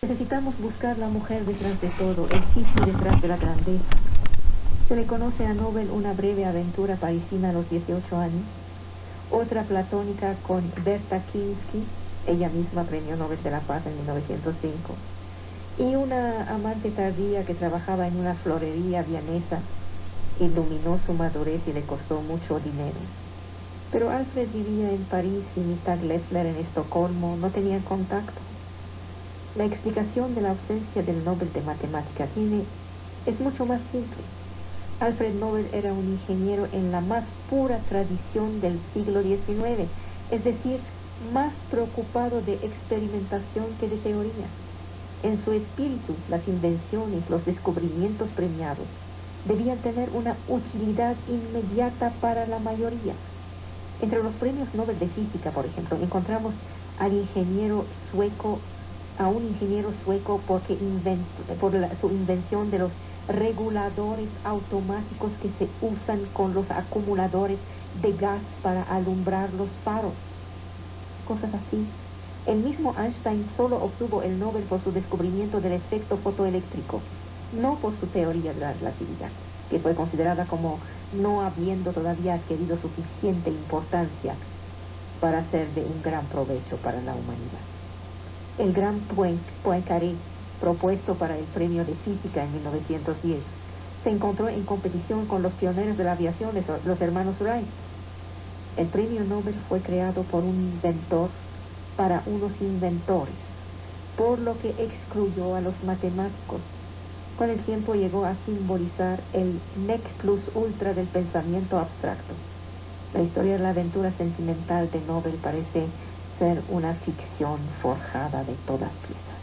Necesitamos buscar la mujer detrás de todo, el chiste detrás de la grandeza. Se le conoce a Nobel una breve aventura parisina a los 18 años, otra platónica con Berta Kinsky, ella misma premio Nobel de la Paz en 1905, y una amante tardía que trabajaba en una florería vienesa, iluminó su madurez y le costó mucho dinero. Pero Alfred vivía en París y Mita Glessler en Estocolmo, no tenían contacto. La explicación de la ausencia del Nobel de Matemática es mucho más simple. Alfred Nobel era un ingeniero en la más pura tradición del siglo XIX, es decir, más preocupado de experimentación que de teoría. En su espíritu, las invenciones, los descubrimientos premiados debían tener una utilidad inmediata para la mayoría. Entre los premios Nobel de Física, por ejemplo, encontramos a un ingeniero sueco porque su invención de los reguladores automáticos que se usan con los acumuladores de gas para alumbrar los faros. Cosas así. El mismo Einstein solo obtuvo el Nobel por su descubrimiento del efecto fotoeléctrico, no por su teoría de la relatividad, que fue considerada como no habiendo todavía adquirido suficiente importancia para ser de un gran provecho para la humanidad. El gran Poincaré, propuesto para el premio de física en 1910, se encontró en competición con los pioneros de la aviación, los hermanos Wright. El premio Nobel fue creado por un inventor para unos inventores, por lo que excluyó a los matemáticos. Con el tiempo llegó a simbolizar el nec plus ultra del pensamiento abstracto. La historia de la aventura sentimental de Nobel parece ser una ficción forjada de todas piezas.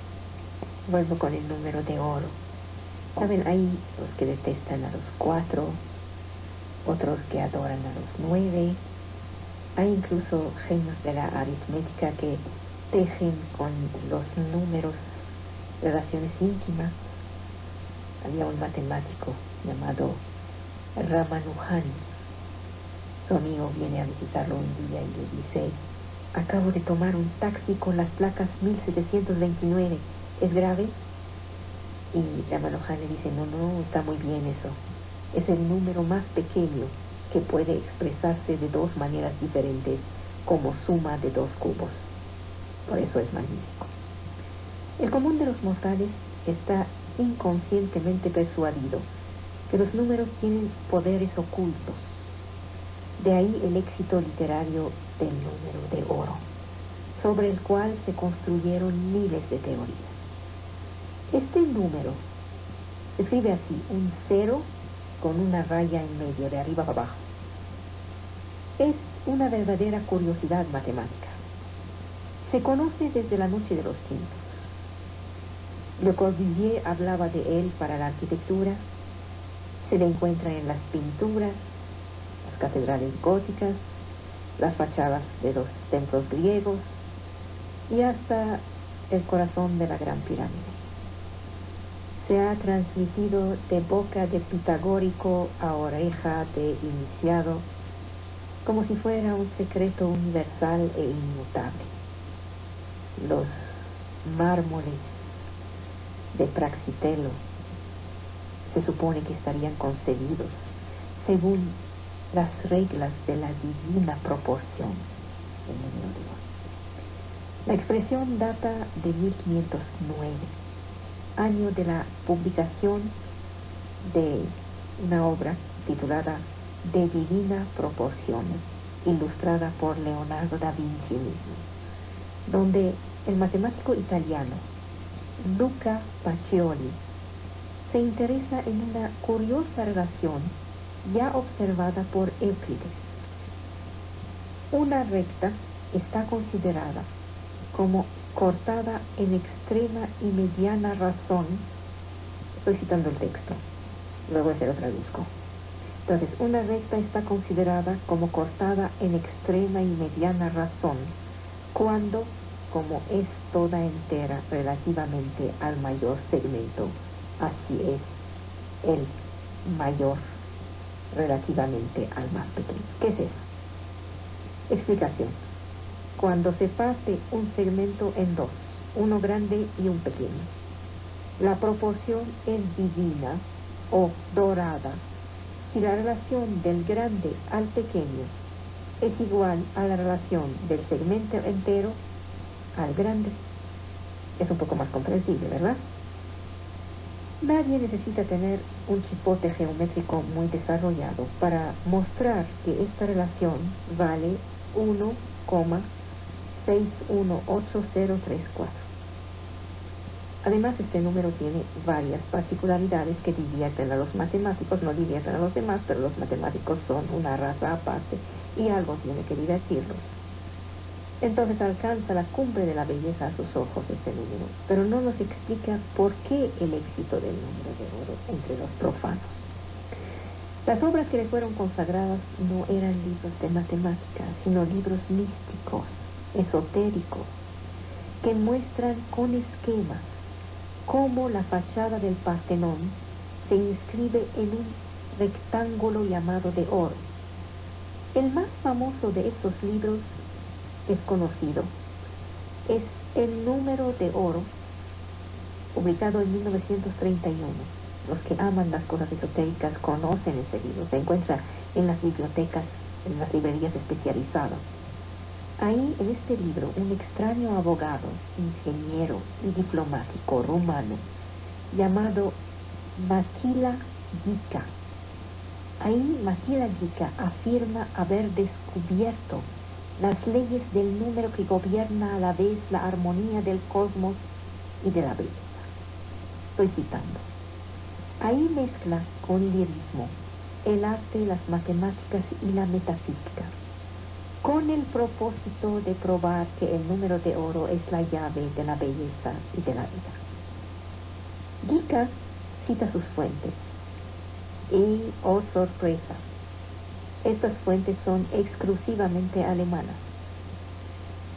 Vuelvo con el número de oro. Saben, hay los que detestan a los 4, otros que adoran a los 9. Hay incluso genios de la aritmética que tejen con los números relaciones íntimas. Había un matemático llamado Ramanujan. Su amigo viene a visitarlo un día y le dice: acabo de tomar un taxi con las placas 1729, ¿es grave? Y Ramanujan le dice: no, está muy bien eso. Es el número más pequeño que puede expresarse de dos maneras diferentes como suma de dos cubos. Por eso es magnífico. El común de los mortales está inconscientemente persuadido que los números tienen poderes ocultos. De ahí el éxito literario del número de oro, sobre el cual se construyeron miles de teorías. Este número se escribe así: un 0 con una raya en medio, de arriba para abajo. Es una verdadera curiosidad matemática. Se conoce desde la noche de los tiempos. Le Corbusier hablaba de él para la arquitectura. Se le encuentra en las pinturas, las catedrales góticas, las fachadas de los templos griegos y hasta el corazón de la Gran Pirámide. Se ha transmitido de boca de pitagórico a oreja de iniciado, como si fuera un secreto universal e inmutable. Los mármoles de Praxitelo se supone que estarían concebidos según las reglas de la divina proporción del número de oro. La expresión data de 1509, año de la publicación de una obra titulada De Divina Proporción, ilustrada por Leonardo da Vinci mismo, donde el matemático italiano Luca Pacioli se interesa en una curiosa relación ya observada por Euclides. Una recta está considerada como cortada en extrema y mediana razón. Estoy citando el texto, luego se lo traduzco. Entonces, una recta está considerada como cortada en extrema y mediana razón cuando, como es toda entera relativamente al mayor segmento, así es el mayor relativamente al más pequeño. ¿Qué es eso? Explicación. Cuando se parte un segmento en dos, uno grande y un pequeño. La proporción es divina o dorada si la relación del grande al pequeño es igual a la relación del segmento entero al grande. Es un poco más comprensible, ¿verdad? Nadie necesita tener un chipote geométrico muy desarrollado para mostrar que esta relación vale 1,618034. Además, este número tiene varias particularidades que divierten a los matemáticos, no divierten a los demás, pero los matemáticos son una raza aparte y algo tiene que divertirlos. Entonces alcanza la cumbre de la belleza a sus ojos este número, pero no nos explica por qué el éxito del número de oro entre los profanos. Las obras que le fueron consagradas no eran libros de matemáticas, sino libros místicos, esotéricos, que muestran con esquemas cómo la fachada del Partenón se inscribe en un rectángulo llamado de oro. El más famoso de estos libros desconocido es El número de oro, publicado en 1931. Los que aman las cosas esotéricas conocen este libro. Se encuentra en las bibliotecas, en las librerías especializadas. Ahí, en este libro, un extraño abogado, ingeniero y diplomático rumano llamado Maquila Gica. Ahí Maquila Gica afirma haber descubierto las leyes del número que gobierna a la vez la armonía del cosmos y de la belleza. Estoy citando. Ahí mezcla con lirismo el arte, las matemáticas y la metafísica, con el propósito de probar que el número de oro es la llave de la belleza y de la vida. Gica cita sus fuentes y, oh sorpresa, estas fuentes son exclusivamente alemanas.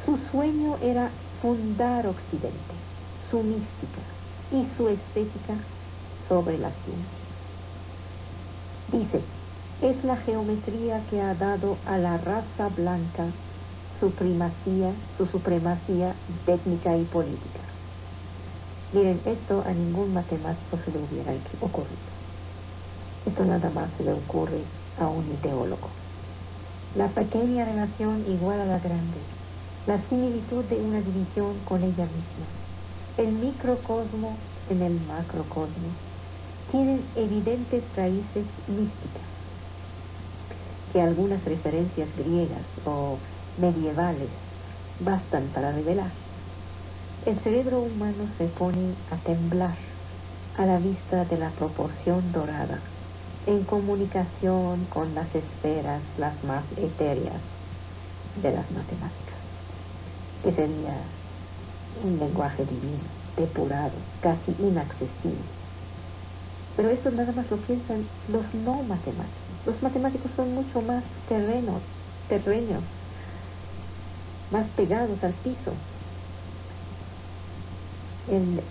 Su sueño era fundar Occidente, su mística y su estética sobre la ciencia. Dice, es la geometría que ha dado a la raza blanca su supremacía técnica y política. Miren, esto a ningún matemático se le hubiera ocurrido. Esto nada más se le ocurre a un ideólogo. La pequeña relación igual a la grande, la similitud de una división con ella misma, el microcosmo en el macrocosmo, tienen evidentes raíces místicas que algunas referencias griegas o medievales bastan para revelar. El cerebro humano se pone a temblar a la vista de la proporción dorada, en comunicación con las esferas las más etéreas de las matemáticas, que sería un lenguaje divino, depurado, casi inaccesible. Pero esto nada más lo piensan los no matemáticos. Los matemáticos son mucho más terrenos, más pegados al piso. El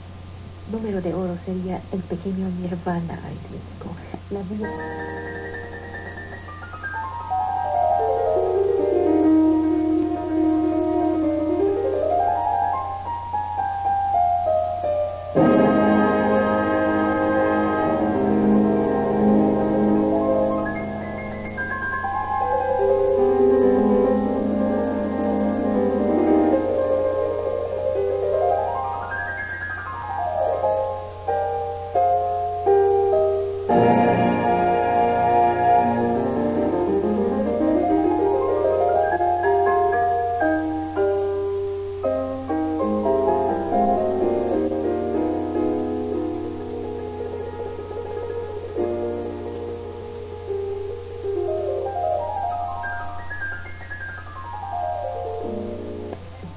número de oro sería el pequeño nirvana aritmético, la vida.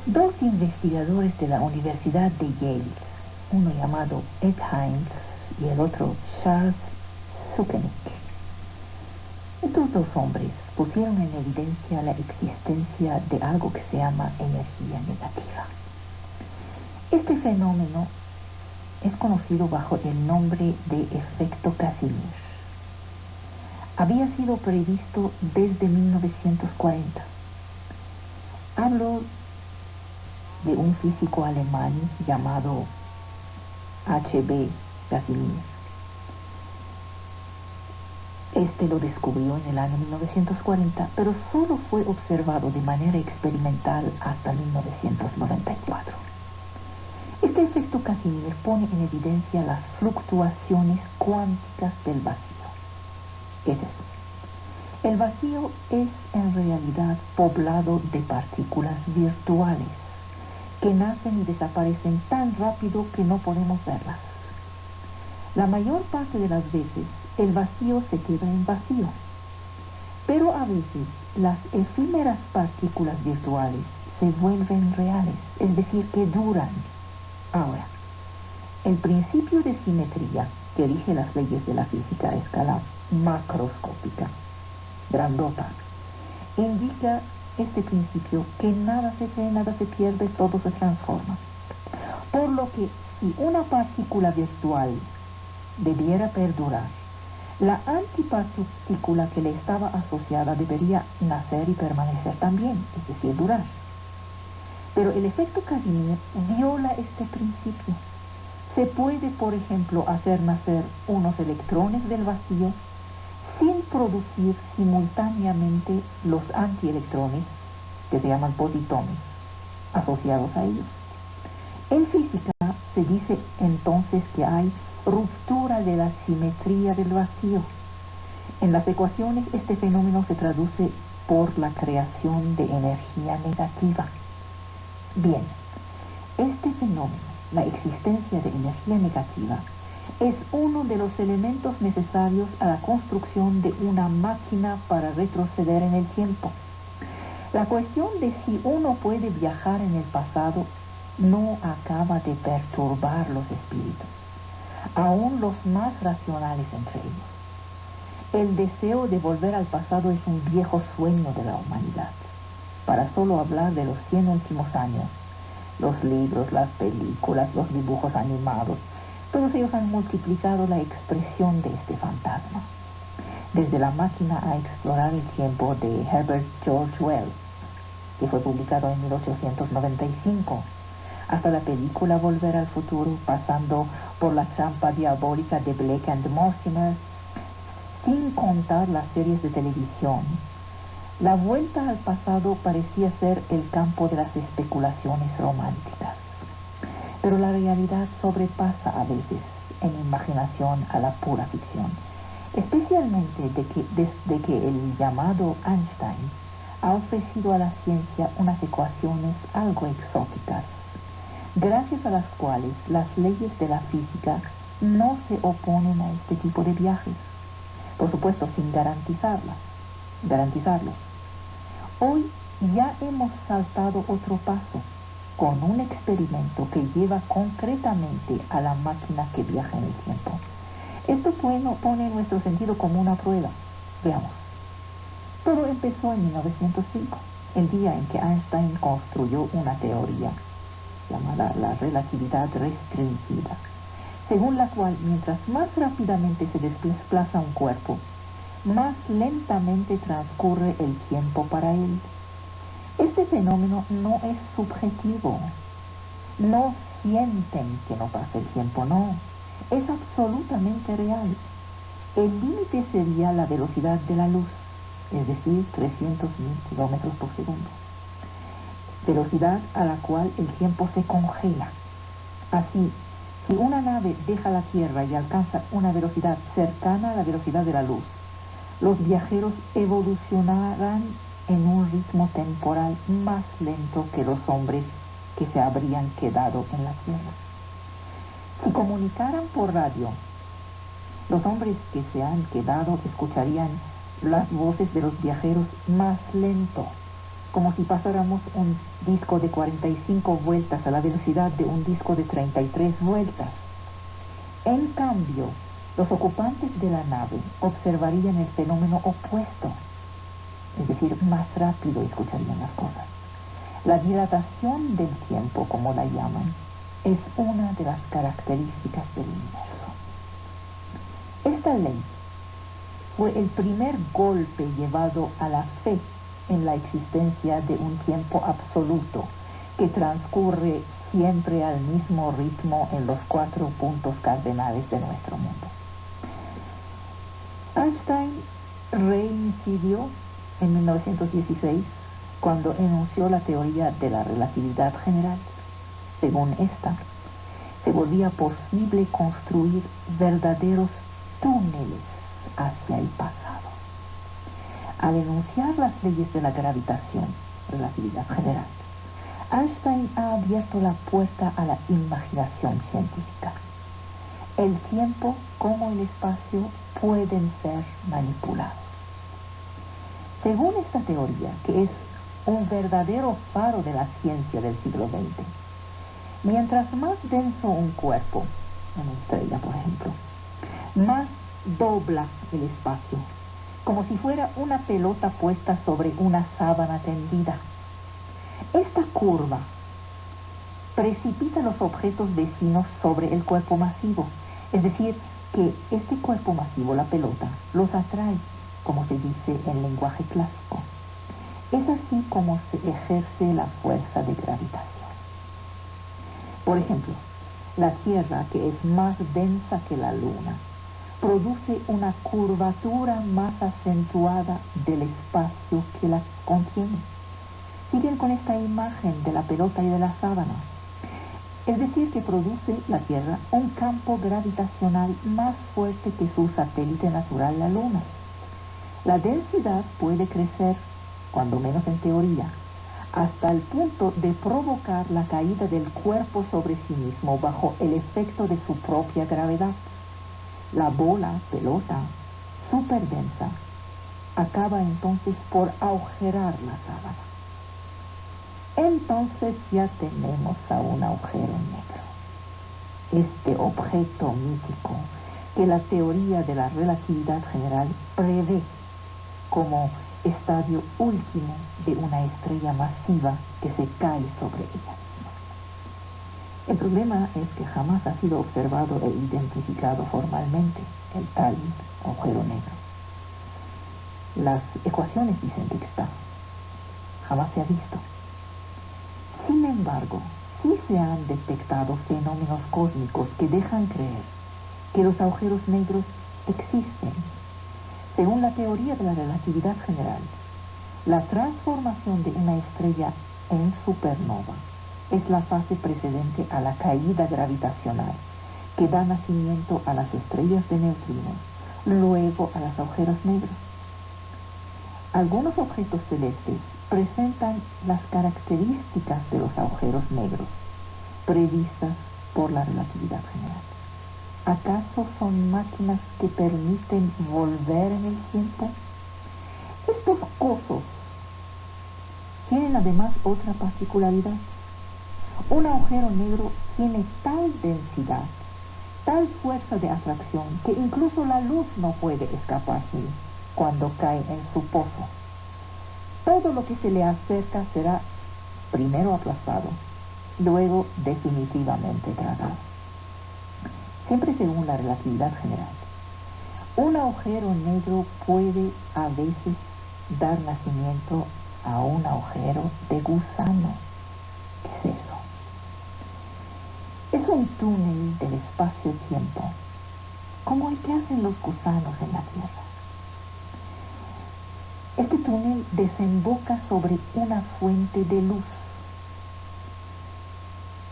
Dos investigadores de la Universidad de Yale, uno llamado Ed Hines y el otro Charles Sukenik. Estos dos hombres pusieron en evidencia la existencia de algo que se llama energía negativa. Este fenómeno es conocido bajo el nombre de efecto Casimir. Había sido previsto desde 1940. Hablo de un físico alemán llamado H.B. Casimir. Este lo descubrió en el año 1940, pero solo fue observado de manera experimental hasta 1994. Este efecto Casimir pone en evidencia las fluctuaciones cuánticas del vacío. ¿Qué es eso? El vacío es en realidad poblado de partículas virtuales que nacen y desaparecen tan rápido que no podemos verlas. La mayor parte de las veces el vacío se queda en vacío, pero a veces las efímeras partículas virtuales se vuelven reales, es decir, que duran. Ahora, el principio de simetría que rige las leyes de la física a escala macroscópica, grandota, indica este principio que nada se cree, nada se pierde, todo se transforma. Por lo que si una partícula virtual debiera perdurar, la antipartícula que le estaba asociada debería nacer y permanecer también, es decir, durar. Pero el efecto Casimir viola este principio. Se puede, por ejemplo, hacer nacer unos electrones del vacío sin producir simultáneamente los antielectrones, que se llaman positones, asociados a ellos. En física se dice entonces que hay ruptura de la simetría del vacío. En las ecuaciones este fenómeno se traduce por la creación de energía negativa. Bien, este fenómeno, la existencia de energía negativa, es uno de los elementos necesarios a la construcción de una máquina para retroceder en el tiempo. La cuestión de si uno puede viajar en el pasado no acaba de perturbar los espíritus, aún los más racionales entre ellos. El deseo de volver al pasado es un viejo sueño de la humanidad. Para solo hablar de los 100 últimos años, los libros, las películas, los dibujos animados, todos ellos han multiplicado la expresión de este fantasma. Desde La máquina a explorar el tiempo de Herbert George Wells, que fue publicado en 1895, hasta la película Volver al futuro, pasando por La trampa diabólica de Blake and Mortimer, sin contar las series de televisión. La vuelta al pasado parecía ser el campo de las especulaciones románticas. Pero la realidad sobrepasa a veces en imaginación a la pura ficción, especialmente desde que el llamado Einstein ha ofrecido a la ciencia unas ecuaciones algo exóticas, gracias a las cuales las leyes de la física no se oponen a este tipo de viajes, por supuesto sin garantizarlos. Hoy ya hemos saltado otro paso con un experimento que lleva concretamente a la máquina que viaja en el tiempo. Esto pone nuestro sentido como una prueba. Veamos. Todo empezó en 1905, el día en que Einstein construyó una teoría llamada la relatividad restringida, según la cual mientras más rápidamente se desplaza un cuerpo, más lentamente transcurre el tiempo para él. Este fenómeno no es subjetivo. No sienten que no pasa el tiempo, no. Es absolutamente real. El límite sería la velocidad de la luz, es decir, 300.000 kilómetros por segundo. Velocidad a la cual el tiempo se congela. Así, si una nave deja la Tierra y alcanza una velocidad cercana a la velocidad de la luz, los viajeros evolucionarán en un ritmo temporal más lento que los hombres que se habrían quedado en la Tierra. Si comunicaran por radio, los hombres que se han quedado escucharían las voces de los viajeros más lento, como si pasáramos un disco de 45 vueltas a la velocidad de un disco de 33 vueltas. En cambio, los ocupantes de la nave observarían el fenómeno opuesto, es decir, más rápido escucharían las cosas. La dilatación del tiempo, como la llaman, es una de las características del universo. Esta ley fue el primer golpe llevado a la fe en la existencia de un tiempo absoluto que transcurre siempre al mismo ritmo en los 4 puntos cardenales de nuestro mundo. Einstein reincidió en 1916 cuando enunció la teoría de la relatividad general. Según esta, se volvía posible construir verdaderos túneles hacia el pasado. Al enunciar las leyes de la gravitación, relatividad general, Einstein ha abierto la puerta a la imaginación científica. El tiempo como el espacio pueden ser manipulados. Según esta teoría, que es un verdadero faro de la ciencia del siglo XX, mientras más denso un cuerpo, una estrella por ejemplo, más dobla el espacio, como si fuera una pelota puesta sobre una sábana tendida. Esta curva precipita los objetos vecinos sobre el cuerpo masivo, es decir, que este cuerpo masivo, la pelota, los atrae, como se dice en lenguaje clásico. Es así como se ejerce la fuerza de gravitación. Por ejemplo, la Tierra, que es más densa que la Luna, produce una curvatura más acentuada del espacio que la contiene. Siguen con esta imagen de la pelota y de la sábana. Es decir, que produce la Tierra un campo gravitacional más fuerte que su satélite natural, la Luna. La densidad puede crecer, cuando menos en teoría, hasta el punto de provocar la caída del cuerpo sobre sí mismo bajo el efecto de su propia gravedad. La bola, pelota, superdensa, acaba entonces por agujerar la sábana. Entonces ya tenemos a un agujero negro, este objeto mítico que la teoría de la relatividad general prevé como estadio último de una estrella masiva que se cae sobre ella misma. El problema es que jamás ha sido observado e identificado formalmente el tal agujero negro. Las ecuaciones dicen que está, jamás se ha visto. Sin embargo, sí se han detectado fenómenos cósmicos que dejan creer que los agujeros negros existen. Según la teoría de la relatividad general, la transformación de una estrella en supernova es la fase precedente a la caída gravitacional que da nacimiento a las estrellas de neutrinos, luego a los agujeros negros. Algunos objetos celestes presentan las características de los agujeros negros previstas por la relatividad general. ¿Acaso son máquinas que permiten volver en el tiempo? Estos cosos tienen además otra particularidad. Un agujero negro tiene tal densidad, tal fuerza de atracción, que incluso la luz no puede escaparse cuando cae en su pozo. Todo lo que se le acerca será primero aplastado, luego definitivamente tragado. Siempre según la relatividad general, un agujero negro puede a veces dar nacimiento a un agujero de gusano. ¿Qué es eso? Es un túnel del espacio-tiempo, como el que hacen los gusanos en la Tierra. Este túnel desemboca sobre una fuente de luz,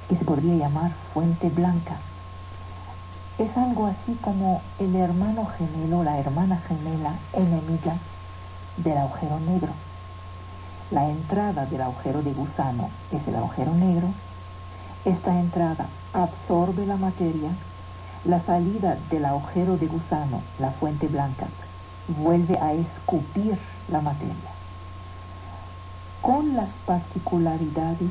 que se podría llamar fuente blanca. Es algo así como el hermano gemelo, la hermana gemela enemiga del agujero negro. La entrada del agujero de gusano es el agujero negro. Esta entrada absorbe la materia. La salida del agujero de gusano, la fuente blanca, vuelve a escupir la materia. Con las particularidades,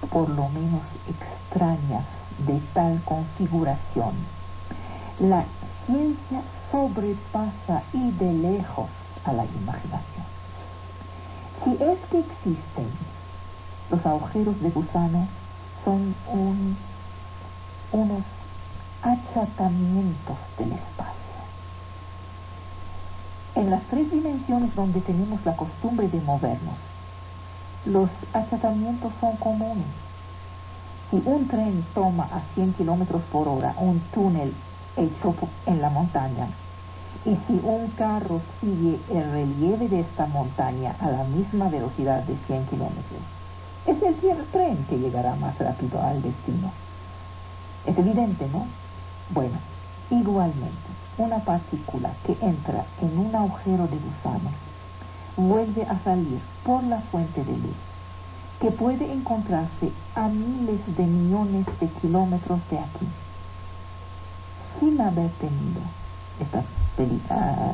por lo menos extrañas, de tal configuración, la ciencia sobrepasa y de lejos a la imaginación. Si es que existen, los agujeros de gusano son unos achatamientos del espacio. En las 3 dimensiones donde tenemos la costumbre de movernos, Los achatamientos son comunes. Si un tren toma a 100 kilómetros por hora un túnel hecho en la montaña, y si un carro sigue el relieve de esta montaña a la misma velocidad de 100 kilómetros, es el tren que llegará más rápido al destino. Es evidente, ¿no? Bueno, igualmente, una partícula que entra en un agujero de gusano vuelve a salir por la fuente de luz, que puede encontrarse a miles de millones de kilómetros de aquí, sin haber tenido esta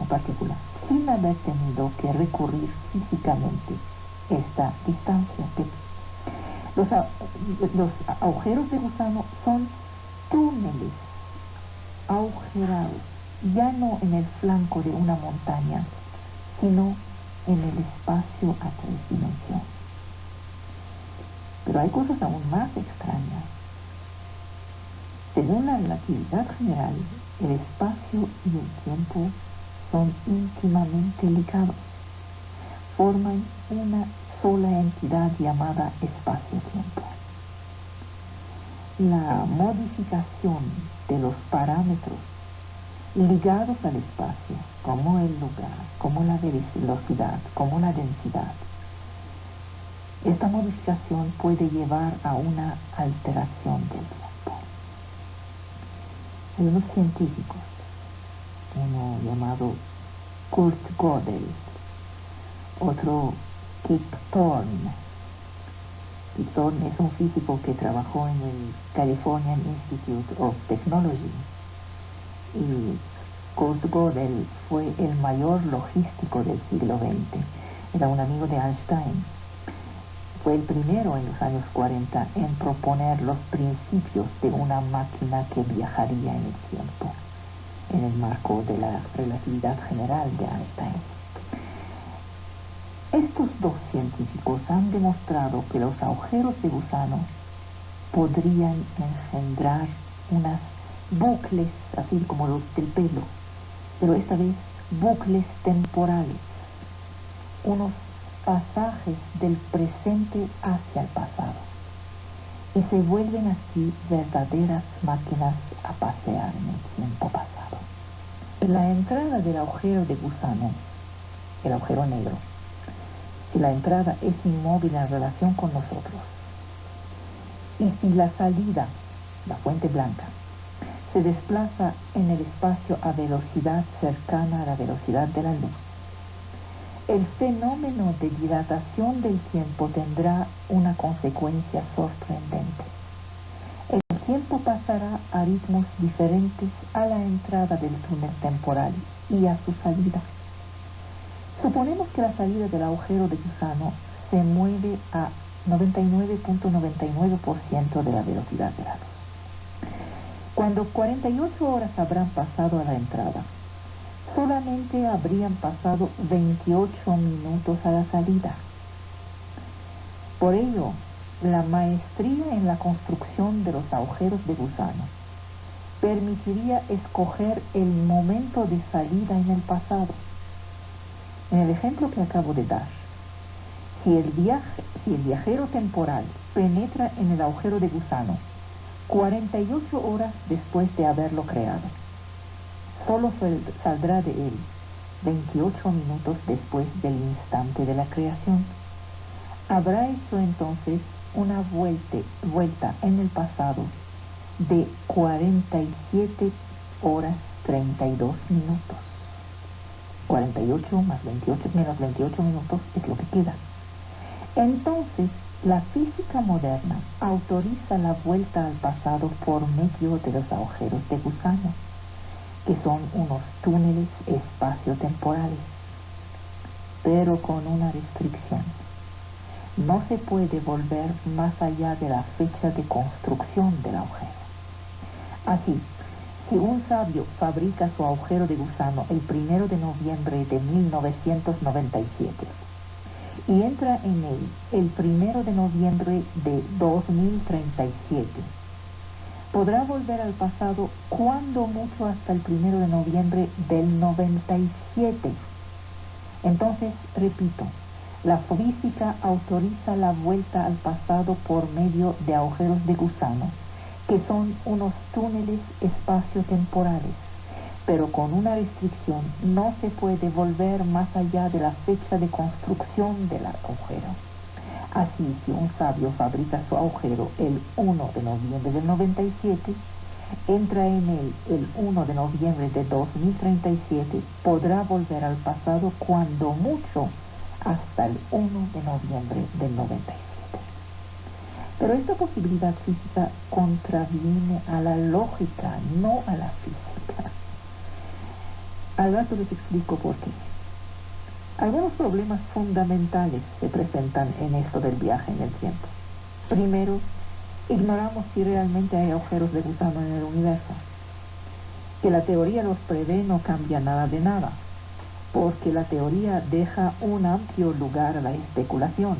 partícula, sin haber tenido que recurrir físicamente esta distancia. Los agujeros de gusano son túneles agujerados, ya no en el flanco de una montaña, sino en el espacio a 3 dimensiones. Pero hay cosas aún más extrañas. Según la relatividad general, el espacio y el tiempo son íntimamente ligados. Forman una sola entidad llamada espacio-tiempo. La modificación de los parámetros ligados al espacio, como el lugar, como la velocidad, como la densidad, esta modificación puede llevar a una alteración del tiempo. Hay unos científicos, uno llamado Kurt Gödel, otro Kip Thorne. Kip Thorne es un físico que trabajó en el Californian Institute of Technology, y Kurt Gödel fue el mayor logístico del siglo XX. Era un amigo de Einstein. Fue el primero en los años 40 en proponer los principios de una máquina que viajaría en el tiempo, en el marco de la relatividad general de Einstein. Estos dos científicos han demostrado que los agujeros de gusano podrían engendrar unas bucles, así como los del pelo, pero esta vez bucles temporales, unos pasajes del presente hacia el pasado, y se vuelven así verdaderas máquinas a pasear en el tiempo pasado. La entrada del agujero de gusano, el agujero negro, si la entrada es inmóvil en relación con nosotros, y si la salida, la fuente blanca, se desplaza en el espacio a velocidad cercana a la velocidad de la luz, el fenómeno de dilatación del tiempo tendrá una consecuencia sorprendente. El tiempo pasará a ritmos diferentes a la entrada del túnel temporal y a su salida. Suponemos que la salida del agujero de gusano se mueve a 99.99% de la velocidad de la luz. Cuando 48 horas habrán pasado a la entrada, solamente habrían pasado 28 minutos a la salida. Por ello, la maestría en la construcción de los agujeros de gusano permitiría escoger el momento de salida en el pasado. En el ejemplo que acabo de dar, si el viajero temporal penetra en el agujero de gusano 48 horas después de haberlo creado, solo saldrá de él 28 minutos después del instante de la creación. Habrá hecho entonces una vuelta en el pasado de 47 horas 32 minutos. 48 más 28 menos 28 minutos es lo que queda. Entonces, la física moderna autoriza la vuelta al pasado por medio de los agujeros de gusano, que son unos túneles espaciotemporales, pero con una restricción. No se puede volver más allá de la fecha de construcción del agujero. Así, si un sabio fabrica su agujero de gusano el 1 de noviembre de 1997 y entra en él el 1 de noviembre de 2037, podrá volver al pasado cuando mucho hasta el 1 de noviembre del 97. Entonces, repito, La física autoriza la vuelta al pasado por medio de agujeros de gusano, que son unos túneles espaciotemporales, pero con una restricción: no se puede volver más allá de la fecha de construcción del agujero. Así, si un sabio fabrica su agujero el 1 de noviembre del 97, entra en él el 1 de noviembre de 2037, podrá volver al pasado cuando mucho hasta el 1 de noviembre del 97. Pero esta posibilidad física contraviene a la lógica, no a la física. Al rato les explico por qué. Algunos problemas fundamentales se presentan en esto del viaje en el tiempo. Primero, ignoramos si realmente hay agujeros de gusano en el universo. Que la teoría los prevé no cambia nada de nada, porque la teoría deja un amplio lugar a la especulación.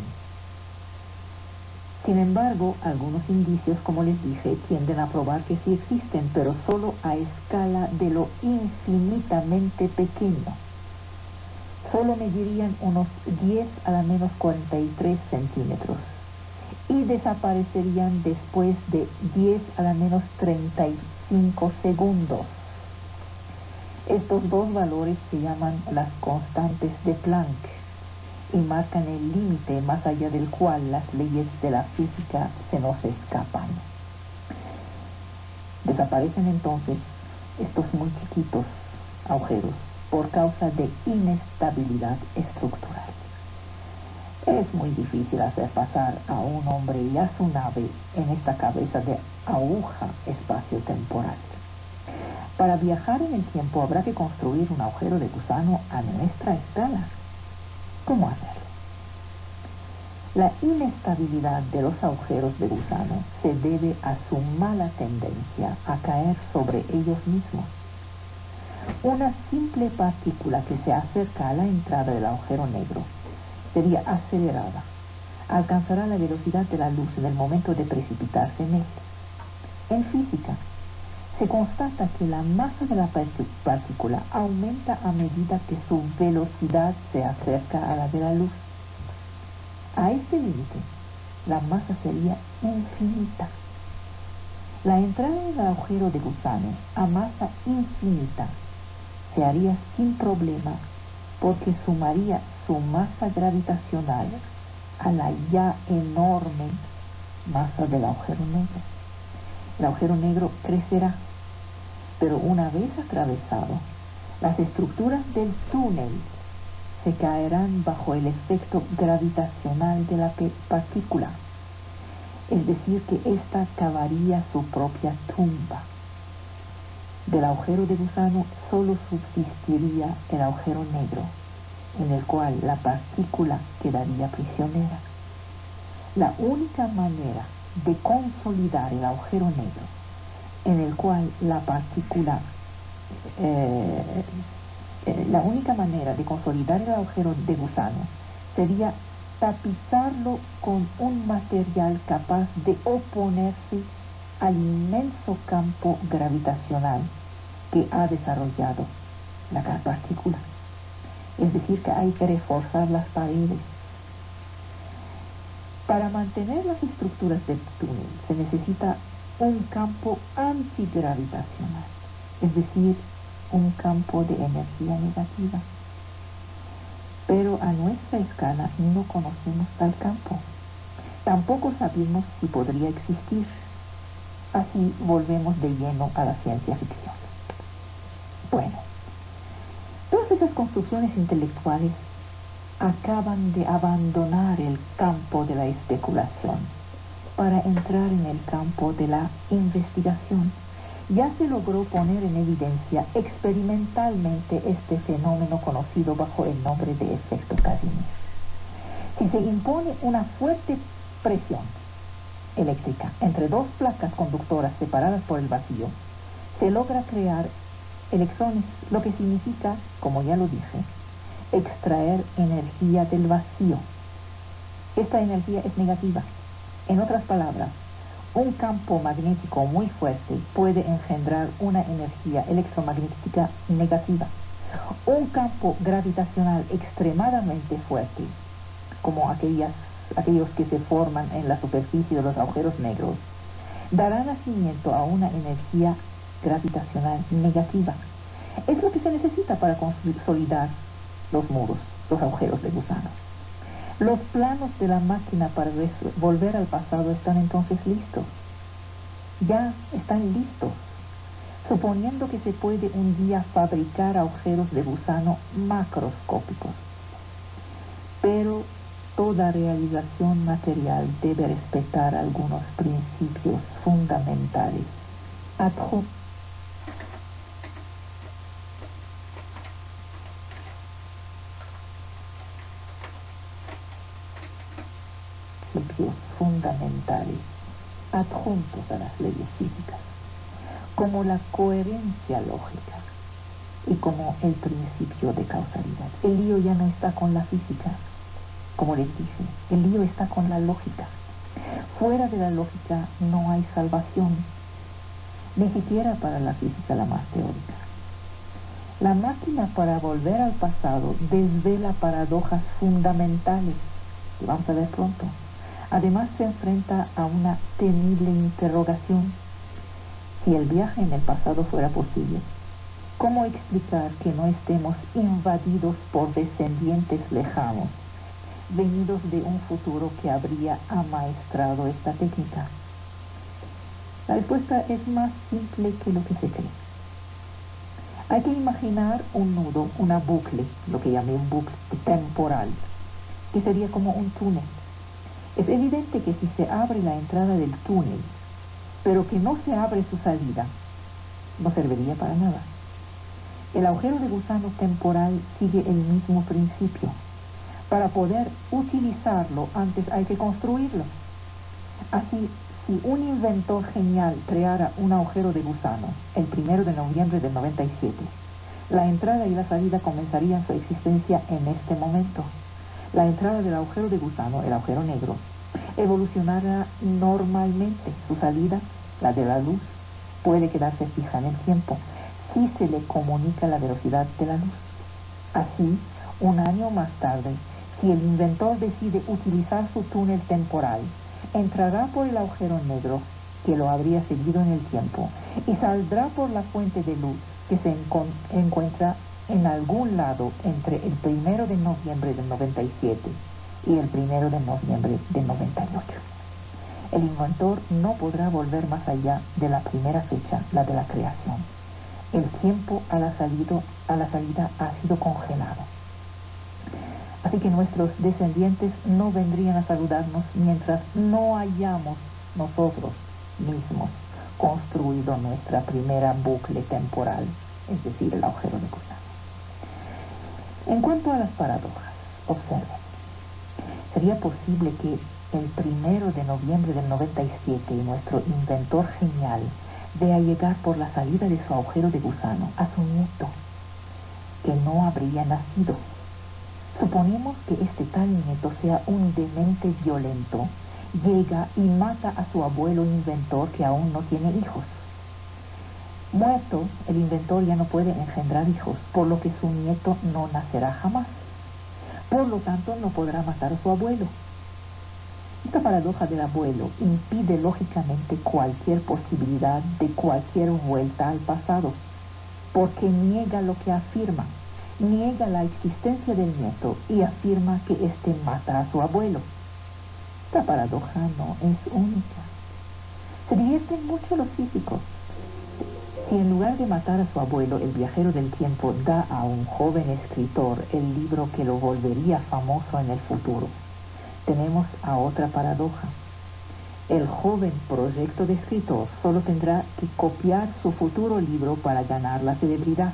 Sin embargo, algunos indicios, como les dije, tienden a probar que sí existen, pero solo a escala de lo infinitamente pequeño. Solo medirían unos 10 a la menos 43 centímetros y desaparecerían después de 10 a la menos 35 segundos. Estos dos valores se llaman las constantes de Planck y marcan el límite más allá del cual las leyes de la física se nos escapan. Desaparecen entonces estos muy chiquitos agujeros por causa de inestabilidad estructural. Es muy difícil hacer pasar a un hombre y a su nave en esta cabeza de aguja espacio-temporal. Para viajar en el tiempo habrá que construir un agujero de gusano a nuestra escala. ¿Cómo hacerlo? La inestabilidad de los agujeros de gusano se debe a su mala tendencia a caer sobre ellos mismos. Una simple partícula que se acerca a la entrada del agujero negro sería acelerada, alcanzará la velocidad de la luz en el momento de precipitarse en él. En física, se constata que la masa de la partícula aumenta a medida que su velocidad se acerca a la de la luz. A este límite, la masa sería infinita. La entrada del agujero de gusano a masa infinita se haría sin problema, porque sumaría su masa gravitacional a la ya enorme masa del agujero negro. El agujero negro crecerá, pero una vez atravesado, las estructuras del túnel se caerán bajo el efecto gravitacional de la partícula, es decir, que ésta cavaría su propia tumba. Del agujero de gusano solo subsistiría el agujero negro, en el cual la partícula quedaría prisionera. La única manera de consolidar el agujero negro, en el cual la partícula, la única manera de consolidar el agujero de gusano sería tapizarlo con un material capaz de oponerse al inmenso campo gravitacional que ha desarrollado la partícula. Es decir, que hay que reforzar las paredes. Para mantener las estructuras del túnel se necesita un campo antigravitacional, es decir, un campo de energía negativa. Pero a nuestra escala no conocemos tal campo. Tampoco sabemos si podría existir. Así volvemos de lleno a la ciencia ficción. Bueno, todas esas construcciones intelectuales acaban de abandonar el campo de la especulación para entrar en el campo de la investigación. Ya se logró poner en evidencia experimentalmente este fenómeno conocido bajo el nombre de efecto Casimir. Si se impone una fuerte presión eléctrica entre dos placas conductoras separadas por el vacío, se logra crear electrones, lo que significa, como ya lo dije, extraer energía del vacío. Esta energía es negativa. En otras palabras, un campo magnético muy fuerte puede engendrar una energía electromagnética negativa. Un campo gravitacional extremadamente fuerte como aquellos que se forman en la superficie de los agujeros negros, dará nacimiento a una energía gravitacional negativa. Es lo que se necesita para consolidar los muros, los agujeros de gusano. Los planos de la máquina para volver al pasado están entonces listos. Ya están listos, suponiendo que se puede un día fabricar agujeros de gusano macroscópicos. Pero toda realización material debe respetar algunos principios fundamentales. Principios fundamentales adjuntos a las leyes físicas, como la coherencia lógica y como el principio de causalidad. El lío ya no está con la física, como les dije, el lío está con la lógica. Fuera de la lógica no hay salvación, ni siquiera para la física la más teórica. La máquina para volver al pasado desvela paradojas fundamentales, que vamos a ver pronto. Además se enfrenta a una temible interrogación. Si el viaje en el pasado fuera posible, ¿cómo explicar que no estemos invadidos por descendientes lejanos, venidos de un futuro que habría amaestrado esta técnica? La respuesta es más simple que lo que se cree. Hay que imaginar un nudo, una bucle, lo que llamé un bucle temporal, que sería como un túnel. Es evidente que si se abre la entrada del túnel, pero que no se abre su salida, no serviría para nada. El agujero de gusano temporal sigue el mismo principio. Para poder utilizarlo, antes hay que construirlo. Así, si un inventor genial creara un agujero de gusano el 1 de noviembre del 97, la entrada y la salida comenzarían su existencia en este momento. La entrada del agujero de gusano, el agujero negro, evolucionará normalmente. Su salida, la de la luz, puede quedarse fija en el tiempo si se le comunica la velocidad de la luz. Así, un año más tarde, si el inventor decide utilizar su túnel temporal, entrará por el agujero negro que lo habría seguido en el tiempo y saldrá por la fuente de luz que se encuentra en algún lado entre el 1 de noviembre del 97 y el 1 de noviembre del 98. El inventor no podrá volver más allá de la primera fecha, la de la creación. El tiempo a la salida ha sido congelado. Así que nuestros descendientes no vendrían a saludarnos mientras no hayamos nosotros mismos construido nuestra primera bucle temporal, es decir, el agujero de gusano. En cuanto a las paradojas, observen, ¿sería posible que el 1 de noviembre del 97 nuestro inventor genial vea llegar por la salida de su agujero de gusano a su nieto, que no habría nacido? Suponemos que este tal nieto sea un demente violento, llega y mata a su abuelo inventor que aún no tiene hijos. Muerto, el inventor ya no puede engendrar hijos, por lo que su nieto no nacerá jamás. Por lo tanto, no podrá matar a su abuelo. Esta paradoja del abuelo impide lógicamente cualquier posibilidad de cualquier vuelta al pasado, porque niega lo que afirma, niega la existencia del nieto y afirma que éste mata a su abuelo. Esta paradoja no es única. Se divierten mucho los físicos. Si en lugar de matar a su abuelo, el viajero del tiempo da a un joven escritor el libro que lo volvería famoso en el futuro, tenemos a otra paradoja. El joven proyecto de escritor solo tendrá que copiar su futuro libro para ganar la celebridad.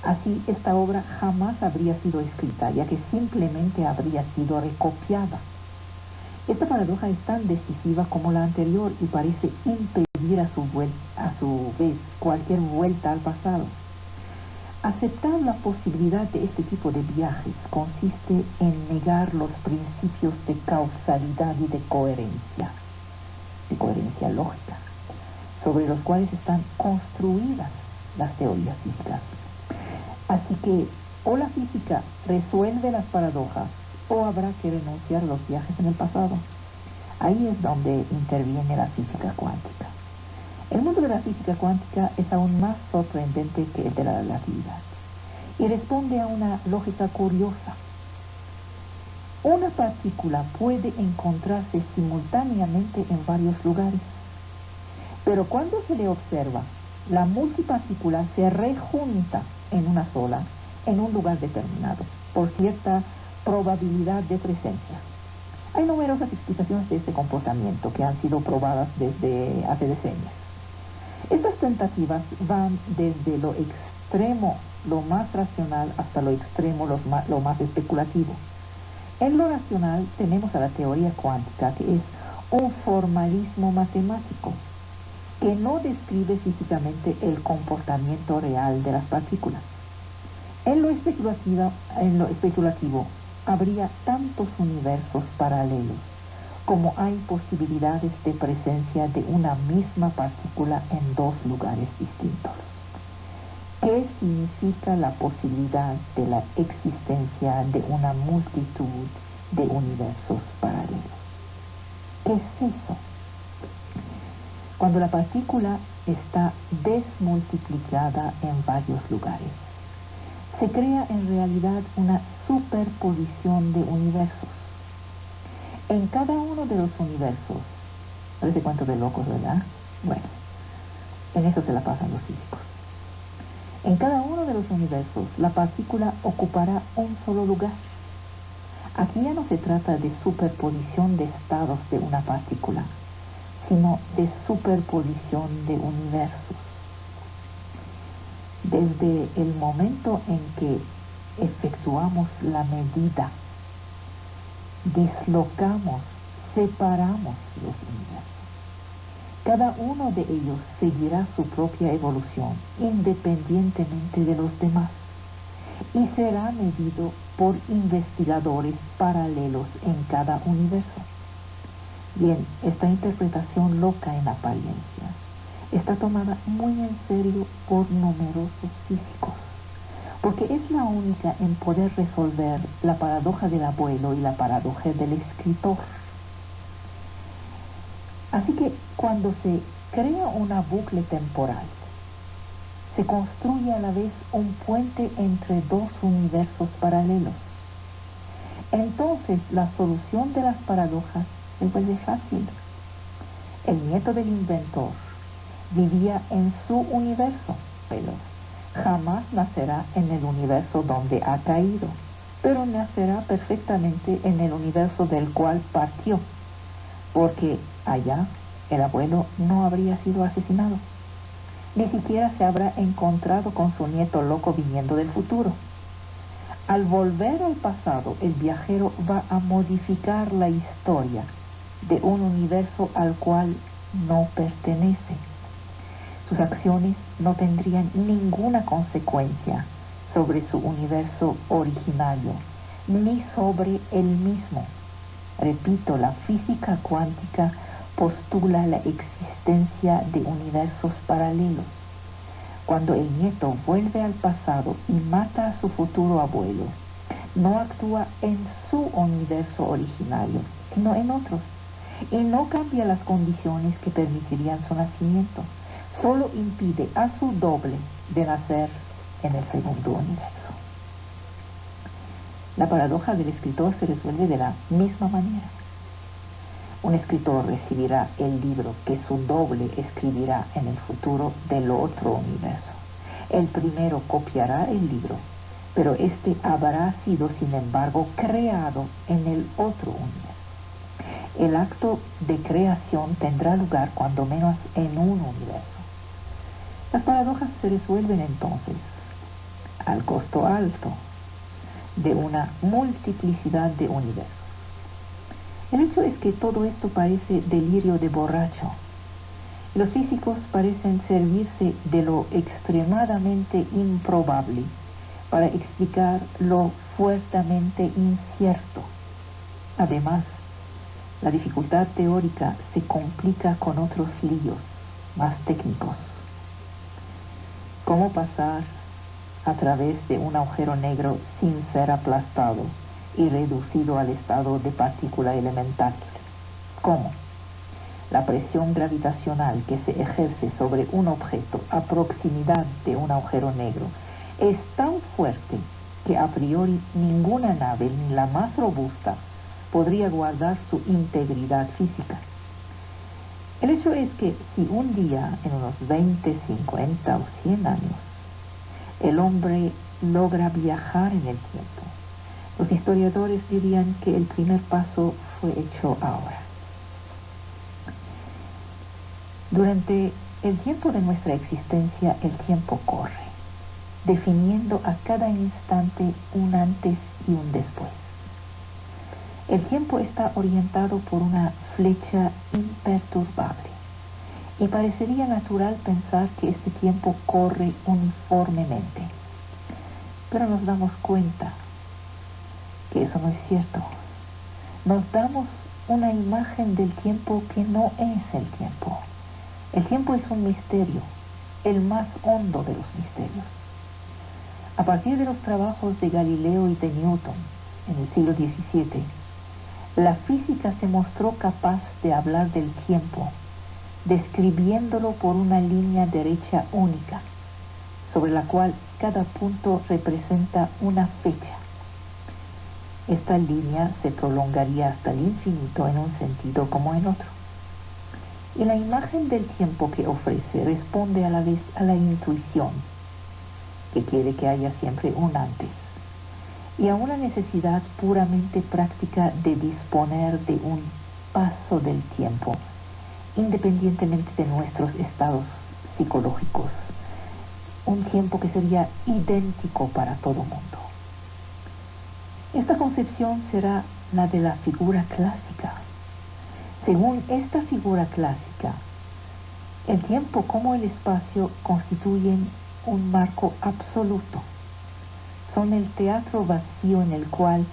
Así, esta obra jamás habría sido escrita, ya que simplemente habría sido recopiada. Esta paradoja es tan decisiva como la anterior y parece impedir a su vez cualquier vuelta al pasado. Aceptar la posibilidad de este tipo de viajes consiste en negar los principios de causalidad y de coherencia lógica, sobre los cuales están construidas las teorías físicas. Así que o la física resuelve las paradojas o habrá que renunciar a los viajes en el pasado. Ahí es donde interviene la física cuántica. El mundo de la física cuántica es aún más sorprendente que el de la relatividad y responde a una lógica curiosa. Una partícula puede encontrarse simultáneamente en varios lugares, pero cuando se le observa, la multipartícula se rejunta en una sola, en un lugar determinado, por cierta probabilidad de presencia. Hay numerosas explicaciones de este comportamiento que han sido probadas desde hace decenios. Estas tentativas van desde lo extremo, lo más racional, hasta lo extremo, lo más especulativo. En lo racional tenemos a la teoría cuántica, que es un formalismo matemático que no describe físicamente el comportamiento real de las partículas. En lo especulativo habría tantos universos paralelos como hay posibilidades de presencia de una misma partícula en dos lugares distintos. ¿Qué significa la posibilidad de la existencia de una multitud de universos paralelos? ¿Qué es eso? Cuando la partícula está desmultiplicada en varios lugares, se crea en realidad una superposición de universos. En cada uno de los universos, parece cuento de locos, ¿verdad? Bueno, en eso se la pasan los físicos. En cada uno de los universos, la partícula ocupará un solo lugar. Aquí ya no se trata de superposición de estados de una partícula, sino de superposición de universos. Desde el momento en que efectuamos la medida, deslocamos, separamos los universos. Cada uno de ellos seguirá su propia evolución independientemente de los demás y será medido por investigadores paralelos en cada universo. Bien, esta interpretación loca en apariencia está tomada muy en serio por numerosos físicos, porque es la única en poder resolver la paradoja del abuelo y la paradoja del escritor. Así que cuando se crea una bucle temporal, se construye a la vez un puente entre dos universos paralelos. Entonces la solución de las paradojas se vuelve fácil. El nieto del inventor vivía en su universo, pero jamás nacerá en el universo donde ha caído, pero nacerá perfectamente en el universo del cual partió, porque allá el abuelo no habría sido asesinado, ni siquiera se habrá encontrado con su nieto loco viniendo del futuro. Al volver al pasado, el viajero va a modificar la historia de un universo al cual no pertenece. Sus acciones no tendrían ninguna consecuencia sobre su universo originario, ni sobre él mismo. Repito, la física cuántica postula la existencia de universos paralelos. Cuando el nieto vuelve al pasado y mata a su futuro abuelo, no actúa en su universo originario, sino en otros, y no cambia las condiciones que permitirían su nacimiento. Solo impide a su doble de nacer en el segundo universo. La paradoja del escritor se resuelve de la misma manera. Un escritor recibirá el libro que su doble escribirá en el futuro del otro universo. El primero copiará el libro, pero este habrá sido, sin embargo, creado en el otro universo. El acto de creación tendrá lugar cuando menos en un universo. Las paradojas se resuelven entonces al costo alto de una multiplicidad de universos. El hecho es que todo esto parece delirio de borracho. Los físicos parecen servirse de lo extremadamente improbable para explicar lo fuertemente incierto. Además, la dificultad teórica se complica con otros líos más técnicos. ¿Cómo pasar a través de un agujero negro sin ser aplastado y reducido al estado de partícula elemental. ¿Cómo? La presión gravitacional que se ejerce sobre un objeto a proximidad de un agujero negro es tan fuerte que a priori ninguna nave, ni la más robusta, podría guardar su integridad física. El hecho es que si un día, en unos 20, 50 o 100 años, el hombre logra viajar en el tiempo, los historiadores dirían que el primer paso fue hecho ahora. Durante el tiempo de nuestra existencia, el tiempo corre, definiendo a cada instante un antes y un después. El tiempo está orientado por una flecha imperturbable y parecería natural pensar que este tiempo corre uniformemente. Pero nos damos cuenta que eso no es cierto. Nos damos una imagen del tiempo que no es el tiempo. El tiempo es un misterio, el más hondo de los misterios. A partir de los trabajos de Galileo y de Newton en el siglo XVII, la física se mostró capaz de hablar del tiempo, describiéndolo por una línea derecha única, sobre la cual cada punto representa una fecha. Esta línea se prolongaría hasta el infinito en un sentido como en otro. Y la imagen del tiempo que ofrece responde a la vez a la intuición, que quiere que haya siempre un antes, y a una necesidad puramente práctica de disponer de un paso del tiempo, independientemente de nuestros estados psicológicos, un tiempo que sería idéntico para todo mundo. Esta concepción será la de la figura clásica. Según esta figura clásica, el tiempo como el espacio constituyen un marco absoluto. Son el teatro vacío en el cual